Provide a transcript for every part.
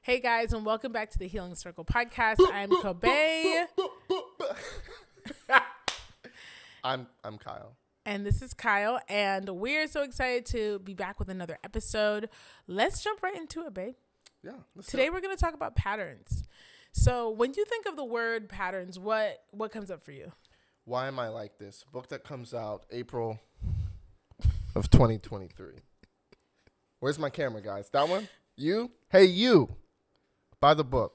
Hey guys, and welcome back to the Healing Circle podcast. I'm Kobe. I'm Kyle. And this is Kyle, and we're so excited to be back with another episode. Let's jump right into it, babe. Yeah. Today we're going to talk about patterns. So when you think of the word patterns, what comes up for you? Why Am I Like This? Book that comes out April of 2023. Where's my camera, guys? That one? You? Hey, you. Buy the book.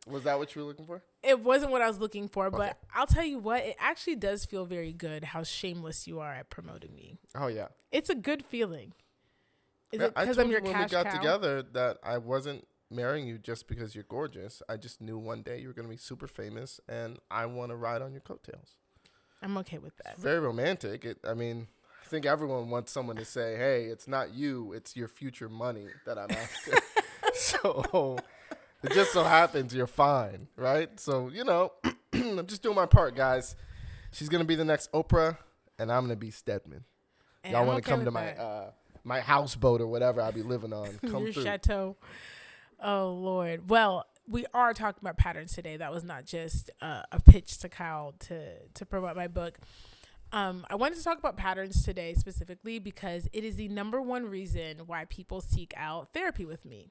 Was that what you were looking for? It wasn't what I was looking for, Okay. but I'll tell you what, it actually does feel very good how shameless you are at promoting me. Oh, yeah. It's a good feeling. Is Yeah, it I because told I'm your you when we cash got cow? together that I wasn't marrying you just because you're gorgeous. I just knew one day you were going to be super famous, and I want to ride on your coattails. I'm okay with that. Very romantic. I think everyone wants someone to say, hey, it's not you, it's your future money that I'm after. So it just so happens you're fine, right? So, I'm just doing my part, guys. She's going to be the next Oprah, and I'm going to be Stedman. And Y'all I'm want okay to come to with my that. my houseboat or whatever I'll be living on. Come Your through. chateau. Oh, Lord. Well, we are talking about patterns today. That was not just a pitch to Kyle to promote my book. I wanted to talk about patterns today specifically because it is the number one reason why people seek out therapy with me.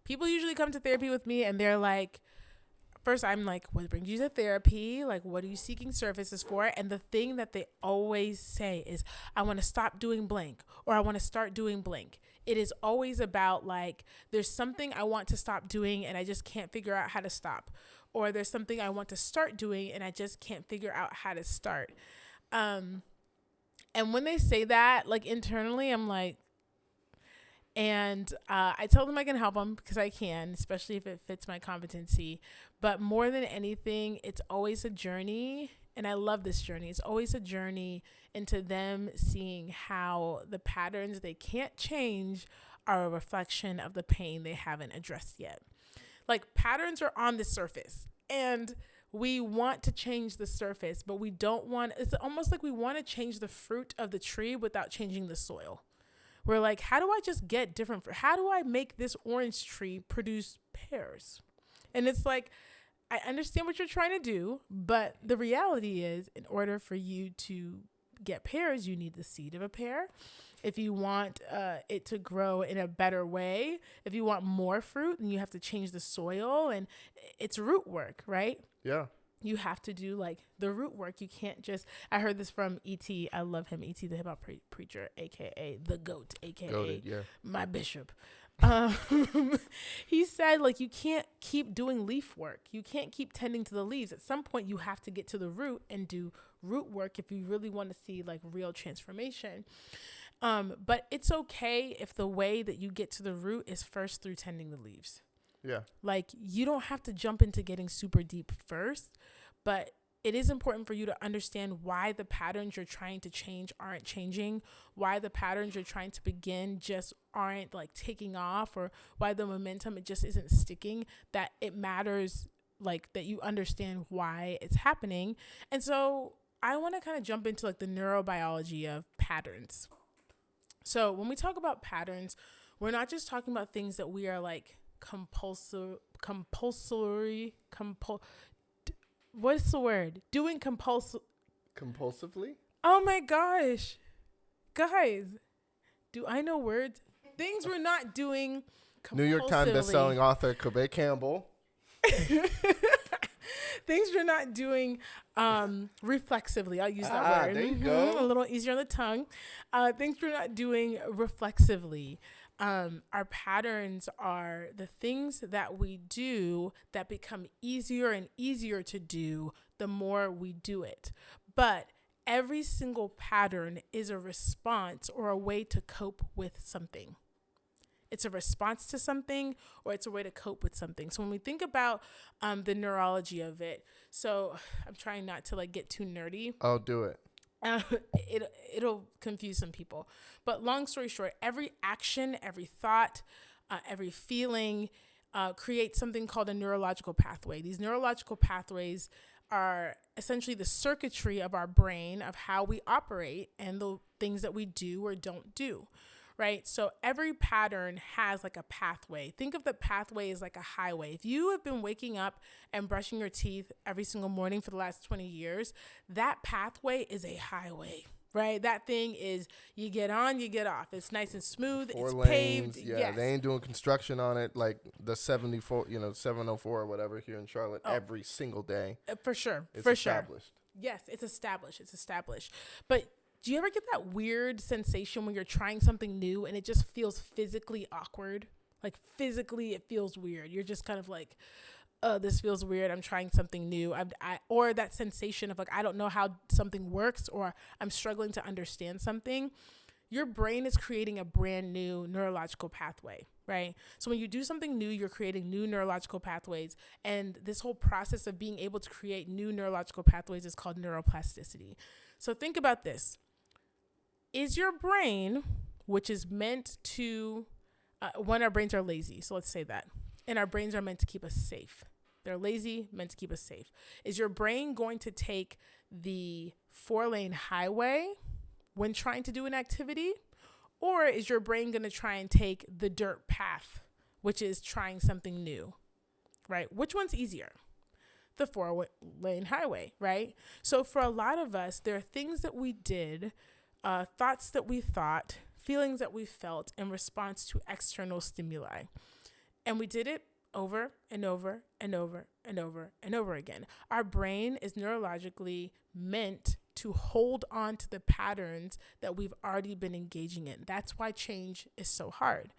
People usually come to therapy with me and they're like, first I'm like, what brings you to therapy? Like, what are you seeking services for? And the thing that they always say is, I want to stop doing blank, or I want to start doing blank. It is always about like, there's something I want to stop doing and I just can't figure out how to stop. Or there's something I want to start doing and I just can't figure out how to start. And when they say that, like internally, I'm like, and I tell them I can help them because I can, especially if it fits my competency. But more than anything, it's always a journey. And I love this journey. It's always a journey into them seeing how the patterns they can't change are a reflection of the pain they haven't addressed yet. Like patterns are on the surface and we want to change the surface, but we don't want, it's almost like we want to change the fruit of the tree without changing the soil. We're like, how do I just get different? How do I make this orange tree produce pears? And it's like, I understand what you're trying to do, but the reality is in order for you to get pears, you need the seed of a pear. If you want it to grow in a better way, if you want more fruit, then you have to change the soil, and it's root work, right? Yeah. You have to do like the root work. You can't just, I heard this from E.T. I love him. E.T. the hip hop preacher, AKA the GOAT, AKA Goated, yeah. my bishop. He said like, you can't keep doing leaf work. You can't keep tending to the leaves. At some point you have to get to the root and do root work if you really want to see like real transformation. But it's okay if the way that you get to the root is first through tending the leaves. Yeah. Like you don't have to jump into getting super deep first, but it is important for you to understand why the patterns you're trying to change aren't changing, why the patterns you're trying to begin just aren't like taking off, or why the momentum, it just isn't sticking, that it matters, like that you understand why it's happening. And so I want to kind of jump into like the neurobiology of patterns. So when we talk about patterns, we're not just talking about things that we are like what's the word? Doing Compulsively? Oh my gosh. Guys, do I know words? Things we're not doing compulsively. New York Times bestselling author Kobe Campbell. Things we're not doing reflexively. I'll use that word. There you go. A little easier on the tongue. Things we're not doing reflexively. Our patterns are the things that we do that become easier and easier to do the more we do it. But every single pattern is a response or a way to cope with something. It's a response to something, or it's a way to cope with something. So when we think about the neurology of it, so I'm trying not to like get too nerdy. I'll do it. It'll confuse some people. But long story short, every action, every thought, every feeling creates something called a neurological pathway. These neurological pathways are essentially the circuitry of our brain of how we operate and the things that we do or don't do. right? So every pattern has like a pathway. Think of the pathway as like a highway. If you have been waking up and brushing your teeth every single morning for the last 20 years, that pathway is a highway. Right, that thing is you get on, you get off. It's nice and smooth. Four it's lanes, paved. yeah. Yes. They ain't doing construction on it like the 74, 704 or whatever here in Charlotte every single day. For sure, It's for established. sure. Yes, it's established. It's established. But do you ever get that weird sensation when you're trying something new and it just feels physically awkward? Like physically, it feels weird. You're just kind of like, this feels weird. I'm trying something new. Or that sensation of like, I don't know how something works, or I'm struggling to understand something. Your brain is creating a brand new neurological pathway, right? So when you do something new, you're creating new neurological pathways. And this whole process of being able to create new neurological pathways is called neuroplasticity. So think about this. Is your brain, which is meant to, our brains are lazy. So let's say that. And our brains are meant to keep us safe. They're lazy, meant to keep us safe. Is your brain going to take the 4-lane highway when trying to do an activity? Or is your brain going to try and take the dirt path, which is trying something new, right? Which one's easier? The 4-lane highway, right? So for a lot of us, there are things that we did, thoughts that we thought, feelings that we felt in response to external stimuli. And we did it over and over and over and over and over again. Our brain is neurologically meant to hold on to the patterns that we've already been engaging in. That's why change is so hard,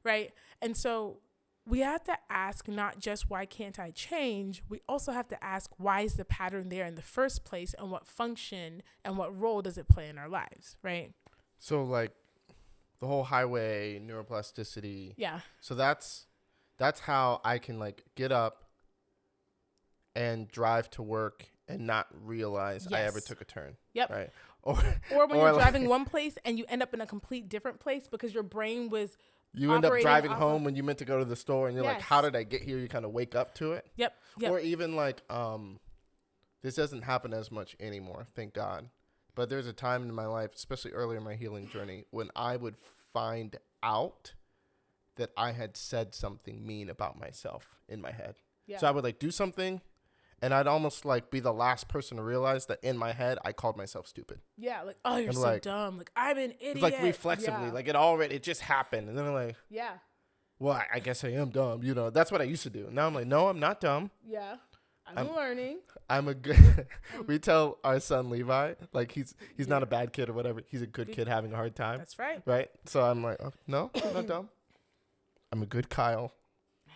right? And so we have to ask not just why can't I change? We also have to ask why is the pattern there in the first place, and what function and what role does it play in our lives, right? So like the whole highway, neuroplasticity. Yeah. So that's how I can like get up and drive to work and not realize I ever took a turn. Yep. Right. Or when you're driving one place and you end up in a complete different place because your brain was you end up driving home when you meant to go to the store, and you're like, how did I get here? You kind of wake up to it. Yep. Or even like, this doesn't happen as much anymore, thank God. But there's a time in my life, especially earlier in my healing journey, when I would find out that I had said something mean about myself in my head. Yeah. So I would like do something, and I'd almost like be the last person to realize that in my head I called myself stupid. Yeah, like, oh, you're so dumb. Like, I'm an idiot. It's like reflexively, like it just happened. And then I'm like, well, I guess I am dumb. That's what I used to do. Now I'm like, no, I'm not dumb. Yeah. I'm learning. I'm a good. We tell our son Levi, like he's not a bad kid or whatever. He's a good kid having a hard time. That's right. Right. So I'm like, oh, no, I'm not dumb. I'm a good Kyle,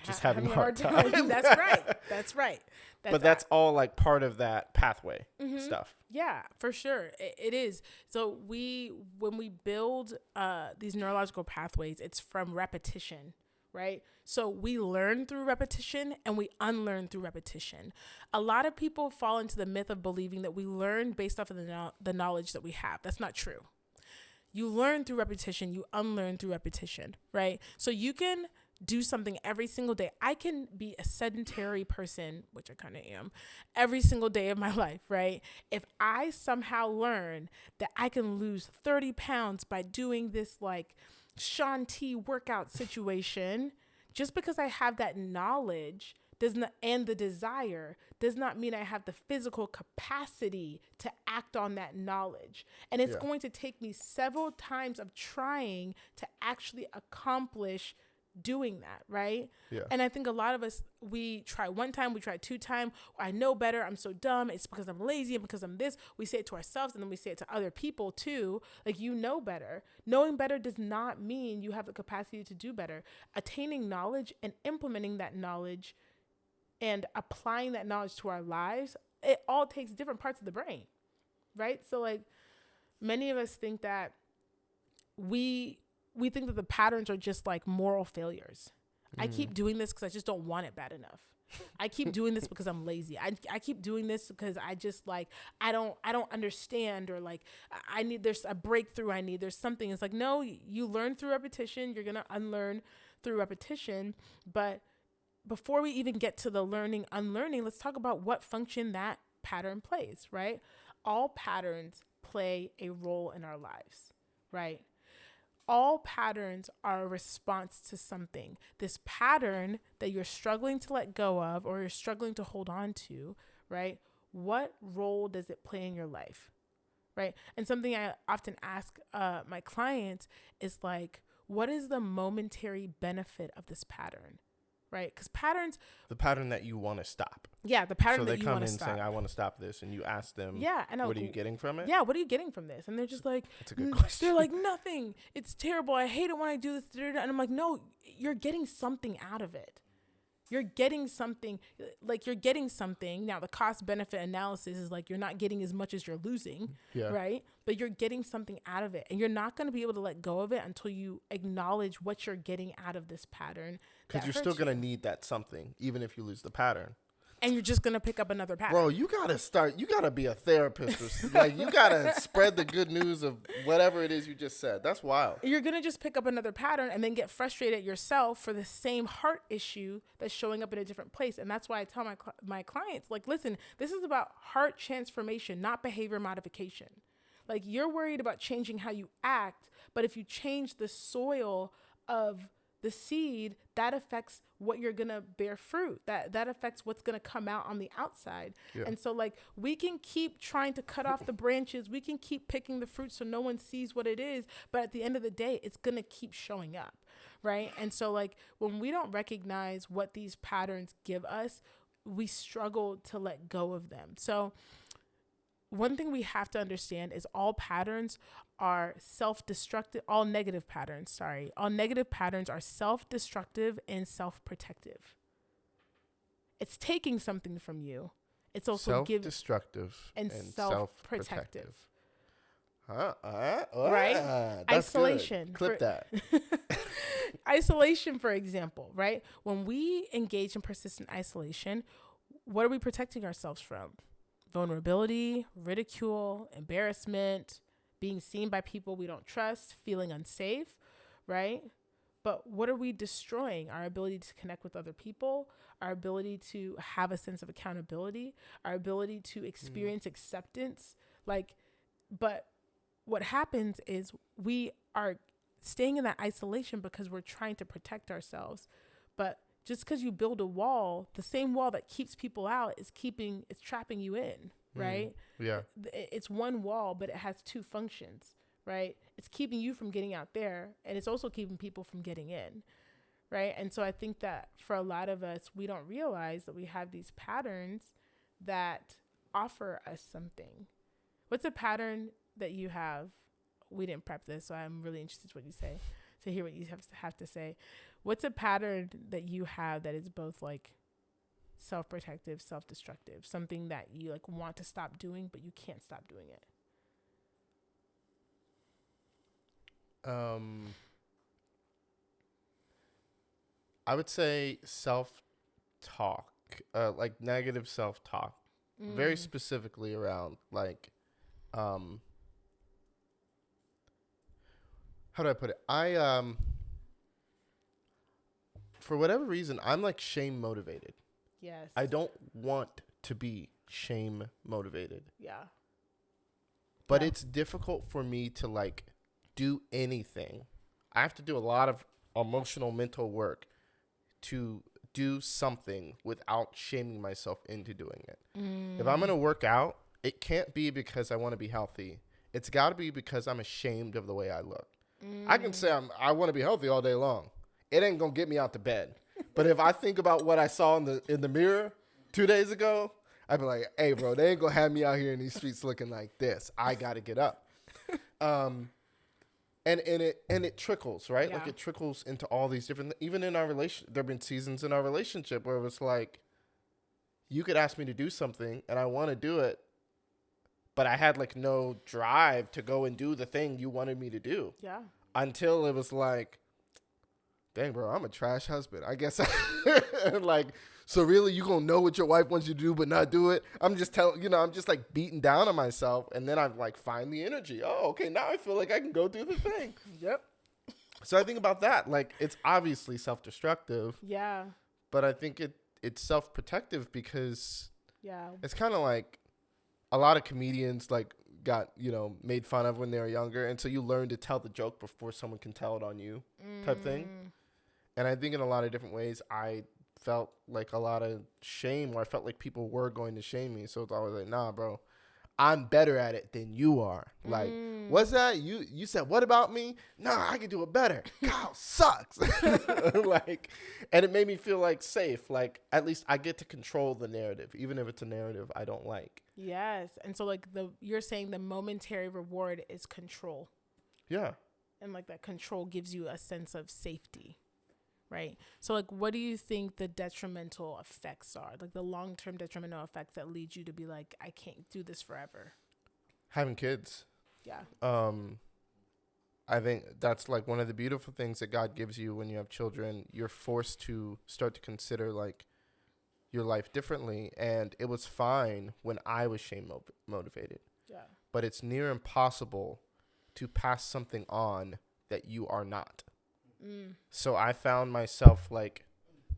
just having a hard time. That's right. That's right. But that's all like part of that pathway stuff. Yeah, for sure. It is. So when we build these neurological pathways, it's from repetition, right? So we learn through repetition and we unlearn through repetition. A lot of people fall into the myth of believing that we learn based off of the knowledge that we have. That's not true. You learn through repetition, you unlearn through repetition, right? So you can do something every single day. I can be a sedentary person, which I kind of am, every single day of my life, right? If I somehow learn that I can lose 30 pounds by doing this like Shanti workout situation, just because I have that knowledge and the desire does not mean I have the physical capacity to act on that knowledge. And it's going to take me several times of trying to actually accomplish doing that, right? Yeah. And I think a lot of us, we try one time, we try 2 times. I know better. I'm so dumb. It's because I'm lazy and because I'm this. We say it to ourselves and then we say it to other people too. Like, you know better. Knowing better does not mean you have the capacity to do better. Attaining knowledge and implementing that knowledge and applying that knowledge to our lives, it all takes different parts of the brain, right? So like many of us think that we think that the patterns are just like moral failures. I keep doing this because I just don't want it bad enough. I keep doing this because I'm lazy. I keep doing this because I just like, I don't understand, or like there's a breakthrough I need. There's something. It's like, no, you learn through repetition. You're going to unlearn through repetition. But before we even get to the learning, unlearning, let's talk about what function that pattern plays, right? All patterns play a role in our lives, right? all patterns are a response to something. This pattern that you're struggling to let go of or you're struggling to hold on to, right? What role does it play in your life, right? And something I often ask my clients is like, what is the momentary benefit of this pattern, right? Because patterns... The pattern that you want to stop. Yeah, the pattern so that you want to stop. So they come in saying, I want to stop this. And you ask them, what are you getting from it? Yeah, what are you getting from this? And they're just like... That's a good question. They're like, nothing. It's terrible. I hate it when I do this. And I'm like, no, you're getting something out of it. You're getting something. Now, the cost benefit analysis is like, you're not getting as much as you're losing, right? But you're getting something out of it. And you're not going to be able to let go of it until you acknowledge what you're getting out of this pattern. Because you're still going to need that something, even if you lose the pattern. And you're just going to pick up another pattern. Bro, you got to be a therapist. Like, you got to spread the good news of whatever it is you just said. That's wild. You're going to just pick up another pattern and then get frustrated at yourself for the same heart issue that's showing up in a different place. And that's why I tell my clients, like, listen, this is about heart transformation, not behavior modification. Like, you're worried about changing how you act, but if you change the soil of the seed, that affects what you're going to bear fruit. That affects what's going to come out on the outside. Yeah. And so, like, we can keep trying to cut off the branches. We can keep picking the fruit so no one sees what it is. But at the end of the day, it's going to keep showing up, right? And so, like, when we don't recognize what these patterns give us, we struggle to let go of them. So one thing we have to understand is all patterns are self-destructive, all negative patterns are self-destructive and self-protective. It's taking something from you. It's also self-destructive and self-protective. Right? Isolation. Good. Clip that. Isolation, for example, right? When we engage in persistent isolation, what are we protecting ourselves from? Vulnerability, ridicule, embarrassment, being seen by people we don't trust, feeling unsafe, right? But what are we destroying? Our ability to connect with other people, our ability to have a sense of accountability, our ability to experience acceptance. But what happens is we are staying in that isolation because we're trying to protect ourselves. But just because you build a wall, the same wall that keeps people out is trapping you in, right? Yeah. It's one wall, but it has two functions, right? It's keeping you from getting out there, and it's also keeping people from getting in, right? And so I think that for a lot of us, we don't realize that we have these patterns that offer us something. What's a pattern that you have? We didn't prep this, so I'm really interested to hear what you have to say. What's a pattern that you have that is both like self-protective, self-destructive, something that you like want to stop doing, but you can't stop doing it? I would say self-talk, like negative self-talk, very specifically around like, how do I put it? For whatever reason, I'm like shame motivated. Yes. I don't want to be shame motivated. Yeah. But it's difficult for me to like do anything. I have to do a lot of emotional mental work to do something without shaming myself into doing it. If I'm going to work out, it can't be because I want to be healthy. It's got to be because I'm ashamed of the way I look. I can say I want to be healthy all day long. It ain't going to get me out to bed. But if I think about what I saw in the mirror 2 days ago, I'd be like, hey, bro, they ain't going to have me out here in these streets looking like this. I got to get up. And it trickles, right? Yeah. Like it trickles into all these different, even in our relation, there have been seasons in our relationship where it was like, you could ask me to do something and I want to do it, but I had like no drive to go and do the thing you wanted me to do. Yeah. Until it was like, dang, bro, I'm a trash husband. I guess like, so really you going to know what your wife wants you to do, but not do it? I'm just I'm just like beating down on myself. And then I like find the energy. Oh, okay. Now I feel like I can go do the thing. Yep. So I think about that. Like, it's obviously self-destructive. Yeah. But I think it's self-protective because yeah, it's kind of like a lot of comedians like got, made fun of when they were younger. And so you learn to tell the joke before someone can tell it on you type thing. And I think in a lot of different ways, I felt like a lot of shame, where I felt like people were going to shame me. So it's always like, nah, bro, I'm better at it than you are. Like, what's that? You said, what about me? Nah, I can do it better. Kyle sucks. Like, and it made me feel like safe. Like, at least I get to control the narrative, even if it's a narrative I don't like. Yes. And so like you're saying the momentary reward is control. Yeah. And like that control gives you a sense of safety. Right. So like, what do you think the detrimental effects are? Like the long-term detrimental effects that lead you to be like, I can't do this forever. Having kids. Yeah. I think that's like one of the beautiful things that God gives you when you have children. You're forced to start to consider like your life differently. And it was fine when I was shame motivated. Yeah. But it's near impossible to pass something on that you are not. So I found myself like,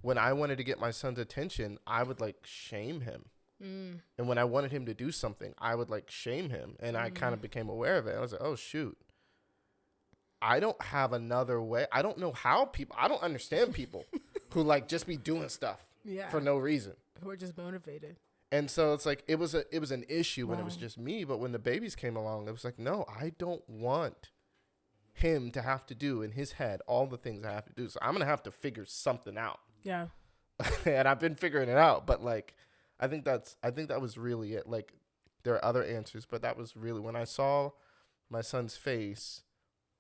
when I wanted to get my son's attention, I would like shame him. And when I wanted him to do something, I would like shame him. And I kind of became aware of it. I was like, oh, shoot. I don't have another way. I don't know how I don't understand people who like just be doing stuff for no reason. Who are just motivated. And so it's like, it was an issue when it was just me. But when the babies came along, it was like, no, I don't want him to have to do in his head all the things I have to do. So I'm going to have to figure something out. Yeah. And I've been figuring it out. But like, I think that was really it. Like, there are other answers, but that was really, when I saw my son's face,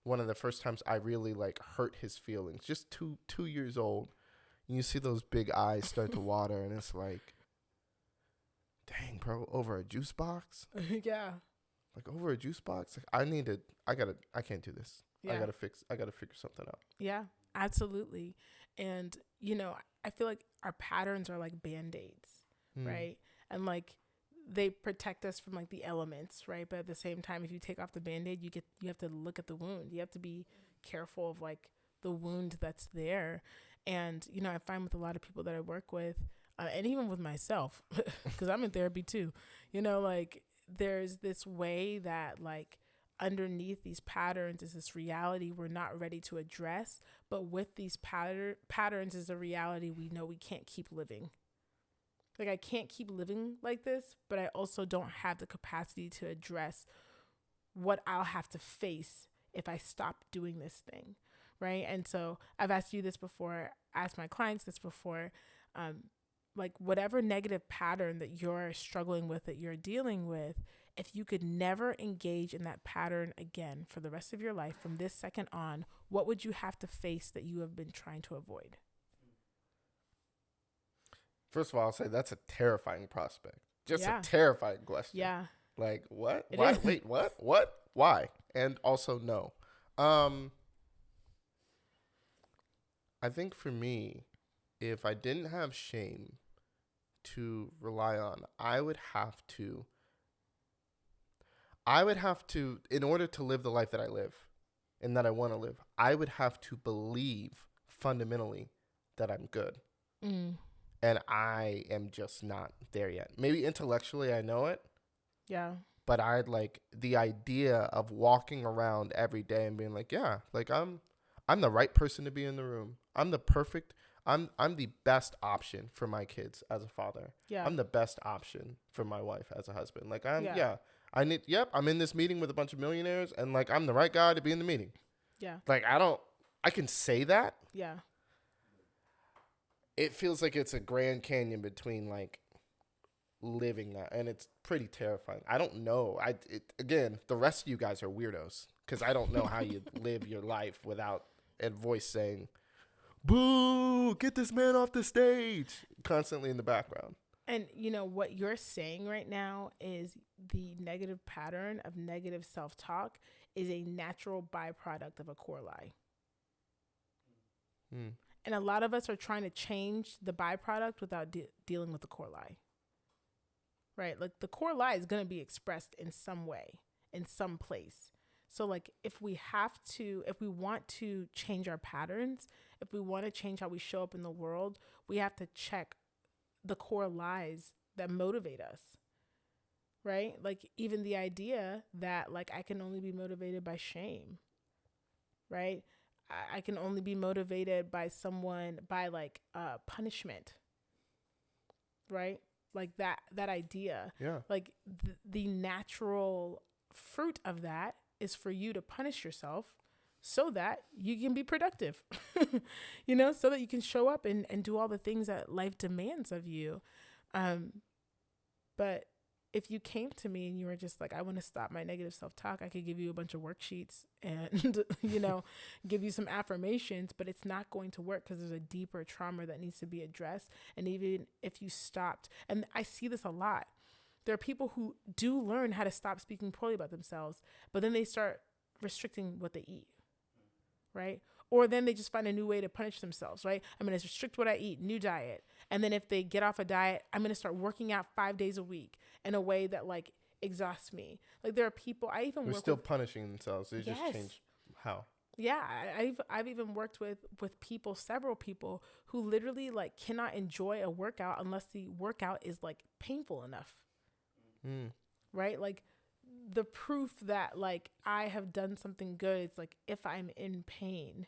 one of the first times I really like hurt his feelings. Just 2 years old. You see those big eyes start to water, and it's like, dang, bro, over a juice box? Yeah. Like, over a juice box? Like, I can't do this. Yeah. I gotta figure something out. Yeah, absolutely. And, I feel like our patterns are like Band-Aids, right? And like, they protect us from like the elements, right? But at the same time, if you take off the Band-Aid, you have to look at the wound. You have to be careful of like the wound that's there. And, I find with a lot of people that I work with, and even with myself, because I'm in therapy too, like there's this way that like underneath these patterns is this reality we're not ready to address. But with these patterns is a reality we know we can't keep living. Like, I can't keep living like this, but I also don't have the capacity to address what I'll have to face if I stop doing this thing, right? And so I've asked you this before, asked my clients this before, like whatever negative pattern that you're struggling with, that you're dealing with, if you could never engage in that pattern again for the rest of your life from this second on, what would you have to face that you have been trying to avoid? First of all, I'll say that's a terrifying prospect. Just Yeah. a terrifying question. Yeah. Like, what? It Why? is. Wait, what? What? Why? And also, no. I think for me, if I didn't have shame to rely on, I would have to, in order to live the life that I live and that I want to live, I would have to believe fundamentally that I'm good. And I am just not there yet. Maybe intellectually I know it. Yeah. But I'd like the idea of walking around every day and being like, yeah, like I'm the right person to be in the room. I'm the best option for my kids as a father. Yeah. I'm the best option for my wife as a husband. Like I'm in this meeting with a bunch of millionaires and like I'm the right guy to be in the meeting. Yeah. Like I can say that. Yeah. It feels like it's a Grand Canyon between like living that, and it's pretty terrifying. I don't know. Again, the rest of you guys are weirdos because I don't know how you live your life without a voice saying, "Boo! Get this man off the stage!" constantly in the background. And what you're saying right now is the negative pattern of negative self-talk is a natural byproduct of a core lie. And a lot of us are trying to change the byproduct without dealing with the core lie. Right? Like the core lie is going to be expressed in some way, in some place. So like if we want to change our patterns, if we want to change how we show up in the world, we have to check the core lies that motivate us. right? Like even the idea that like I can only be motivated by shame, right? I can only be motivated by like punishment, right? Like that idea. Yeah. Like the natural fruit of that is for you to punish yourself so that you can be productive, so that you can show up and do all the things that life demands of you. But if you came to me and you were just like, I want to stop my negative self-talk, I could give you a bunch of worksheets and, give you some affirmations, but it's not going to work because there's a deeper trauma that needs to be addressed. And even if you stopped, and I see this a lot, there are people who do learn how to stop speaking poorly about themselves, but then they start restricting what they eat, right? Or then they just find a new way to punish themselves, right? I'm going to restrict what I eat, new diet. And then if they get off a diet, I'm going to start working out 5 days a week in a way that like exhausts me. Like there are people I even They're work still with, punishing themselves. They Yes. just change how. yeah, I've even worked with people, several people who literally like cannot enjoy a workout unless the workout is like painful enough. Right? Like the proof that like I have done something good, it's like if I'm in pain,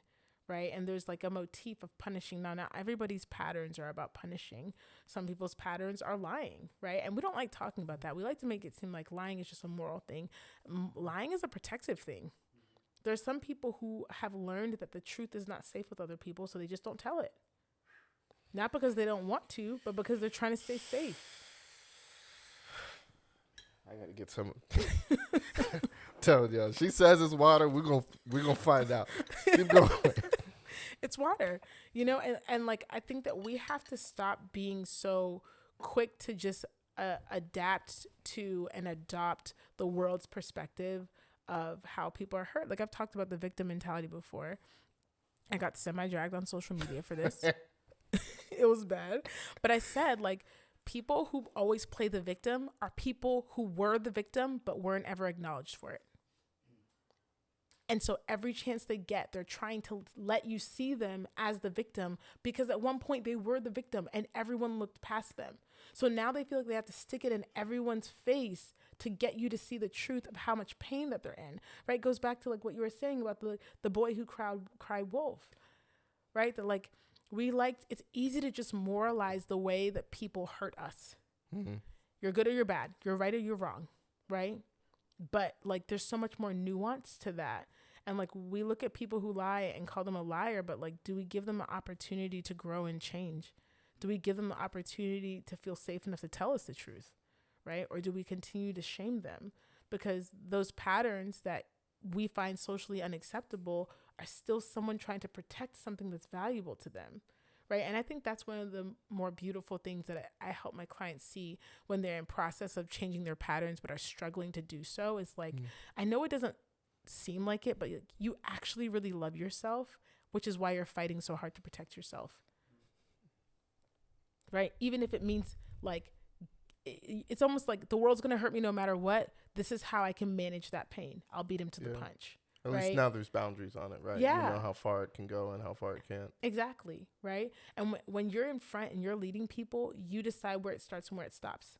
right? And there's like a motif of punishing. Now everybody's patterns are about punishing. Some people's patterns are lying, right? And we don't like talking about that. We like to make it seem like lying is just a moral thing. Lying is a protective thing. There's some people who have learned that the truth is not safe with other people, so they just don't tell it. Not because they don't want to, but because they're trying to stay safe. I gotta get some. Tell y'all, she says it's water. We're gonna find out. Keep going. It's water, and like I think that we have to stop being so quick to just adapt to and adopt the world's perspective of how people are hurt. Like I've talked about the victim mentality before. I got semi-dragged on social media for this. It was bad, but I said like, people who always play the victim are people who were the victim but weren't ever acknowledged for it. And so every chance they get, they're trying to let you see them as the victim because at one point they were the victim and everyone looked past them. So now they feel like they have to stick it in everyone's face to get you to see the truth of how much pain that they're in, right? It goes back to like what you were saying about the boy who cried wolf, right? That like, it's easy to just moralize the way that people hurt us. Mm-hmm. You're good or you're bad. You're right or you're wrong, right? But like there's so much more nuance to that. And like we look at people who lie and call them a liar, but like do we give them an opportunity to grow and change? Do we give them the opportunity to feel safe enough to tell us the truth, right? Or do we continue to shame them? Because those patterns that we find socially unacceptable are still someone trying to protect something that's valuable to them, right? And I think that's one of the more beautiful things that I help my clients see when they're in process of changing their patterns but are struggling to do so. Is like, I know it doesn't seem like it, but you actually really love yourself, which is why you're fighting so hard to protect yourself, right? Even if it means like, it's almost like the world's going to hurt me no matter what. This is how I can manage that pain. I'll beat him to the punch. At least now there's boundaries on it, right? Yeah. You know how far it can go and how far it can't. Exactly, right? And when you're in front and you're leading people, you decide where it starts and where it stops,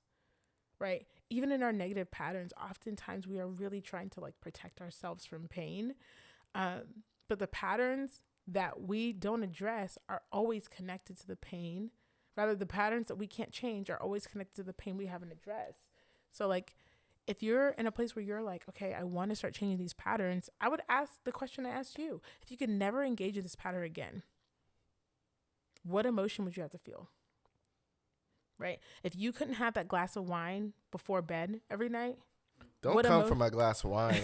right? Even in our negative patterns, oftentimes we are really trying to like protect ourselves from pain. But the patterns that we don't address are always connected to the pain. Rather, the patterns that we can't change are always connected to the pain we haven't addressed. So like, if you're in a place where you're like, okay, I want to start changing these patterns, I would ask the question I asked you. If you could never engage in this pattern again, what emotion would you have to feel? Right? If you couldn't have that glass of wine before bed every night, don't come for my glass of wine.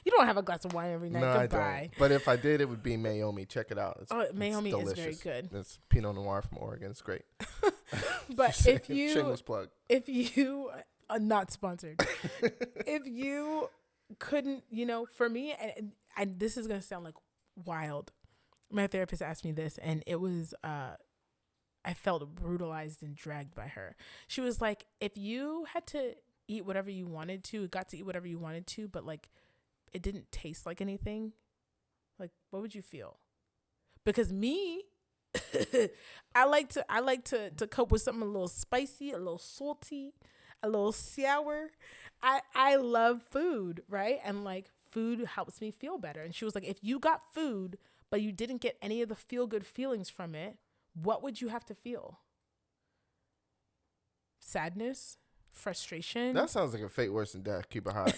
You don't have a glass of wine every night. No, Goodbye. I don't. But if I did, it would be Mayomi. Check it out. Mayomi it's is very good. It's Pinot Noir from Oregon. It's great. But if you, shameless plug. If you, not sponsored. If you couldn't, for me, and this is gonna sound like wild. My therapist asked me this, and it was, I felt brutalized and dragged by her. She was like, if you had to eat whatever you wanted to, got to eat whatever you wanted to, but like it didn't taste like anything, like what would you feel? Because me, I like to cope with something a little spicy, a little salty. a little sour. I love food, right? And like food helps me feel better. And she was like, if you got food, but you didn't get any of the feel good feelings from it, what would you have to feel? Sadness? Frustration? That sounds like a fate worse than death. Keep it hot.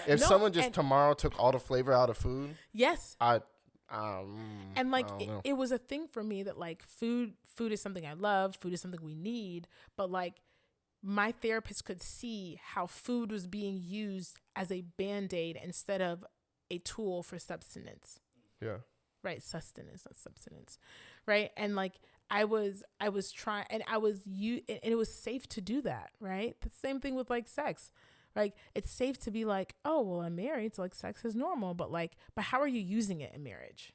If No, someone just tomorrow took all the flavor out of food, yes. and like it was a thing for me that like food is something I love, food is something we need, but like my therapist could see how food was being used as a Band-Aid instead of a tool for subsistence. Yeah. Right, sustenance, not subsistence. Right? And like I was trying, and and it was safe to do that, right? The same thing with like sex. Like it's safe to be like, oh, well, I'm married, so like sex is normal, but how are you using it in marriage?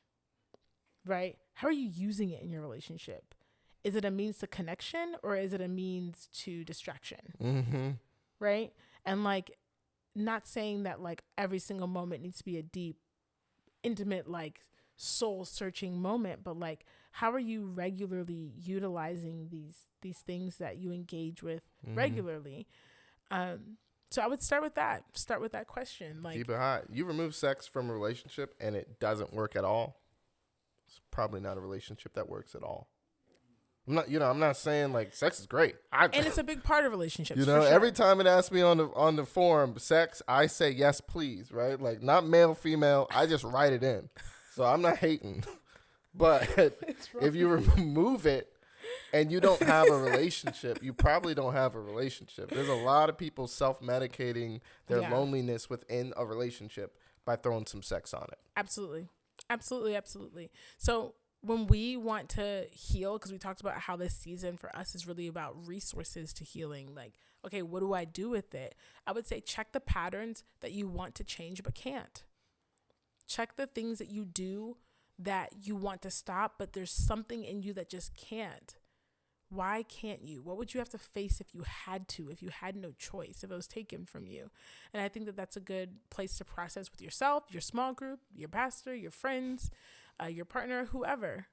Right? How are you using it in your relationship? Is it a means to connection or is it a means to distraction? Mm-hmm. Right? And like not saying that like every single moment needs to be a deep, intimate, like soul searching moment, but like how are you regularly utilizing these things that you engage with regularly? So I would start with that question. Like, keep it hot. You remove sex from a relationship and it doesn't work at all, it's probably not a relationship that works at all. I'm not saying like sex is great. And it's a big part of relationships. You know, for sure. Every time it asks me on the forum, sex, I say yes, please, right? Like not male, female. I just write it in. So I'm not hating. But if you remove it and you don't have a relationship, you probably don't have a relationship. There's a lot of people self-medicating their loneliness within a relationship by throwing some sex on it. Absolutely. Absolutely. Absolutely. So when we want to heal, because we talked about how this season for us is really about resources to healing, like, okay, what do I do with it? I would say check the patterns that you want to change but can't. Check the things that you do that you want to stop, but there's something in you that just can't. Why can't you? What would you have to face if you had to, if you had no choice, if it was taken from you? And I think that that's a good place to process with yourself, your small group, your pastor, your friends, your partner, whoever.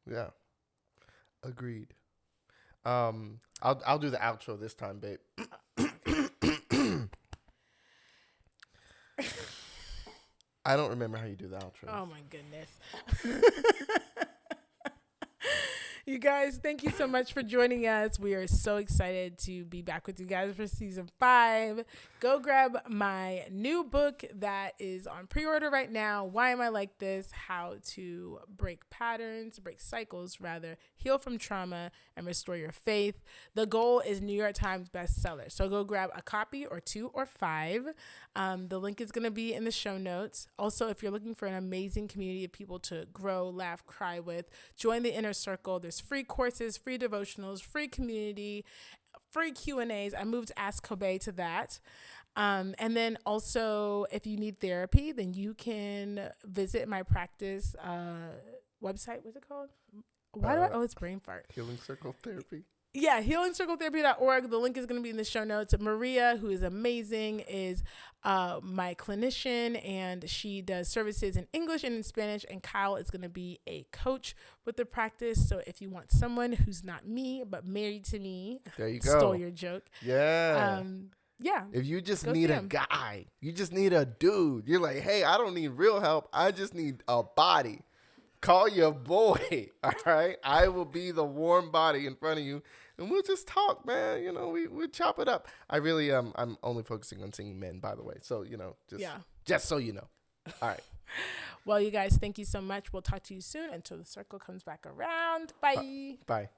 Yeah. Agreed. I'll do the outro this time, babe. I don't remember how you do the outro. Oh my goodness. You guys, thank you so much for joining us. We are so excited to be back with you guys for season 5. Go grab my new book that is on pre-order right now. Why Am I Like This? How to break patterns, break cycles rather, heal from trauma, and restore your faith. The goal is New York Times bestseller. So go grab a copy or 2 or 5. The link is going to be in the show notes. Also, if you're looking for an amazing community of people to grow, laugh, cry with, join the Inner Circle. There's free courses, free devotionals, free community, free Q&As. I moved Ask Kobe to that. And then also, if you need therapy, then you can visit my practice website. What's it called? It's brain fart. Healing Circle Therapy. Yeah, healingcircletherapy.org. The link is going to be in the show notes. Maria, who is amazing, is my clinician, and she does services in English and in Spanish. And Kyle is going to be a coach with the practice. So if you want someone who's not me, but married to me, there you go. Stole your joke. Yeah. Yeah. If you just need a guy, you just need a dude. You're like, hey, I don't need real help. I just need a body. Call your boy. All right. I will be the warm body in front of you. And we'll just talk, man. You know, we'll chop it up. I really I'm only focusing on seeing men, by the way. So, you know, just so you know. All right. Well, you guys, thank you so much. We'll talk to you soon until the circle comes back around. Bye. Bye.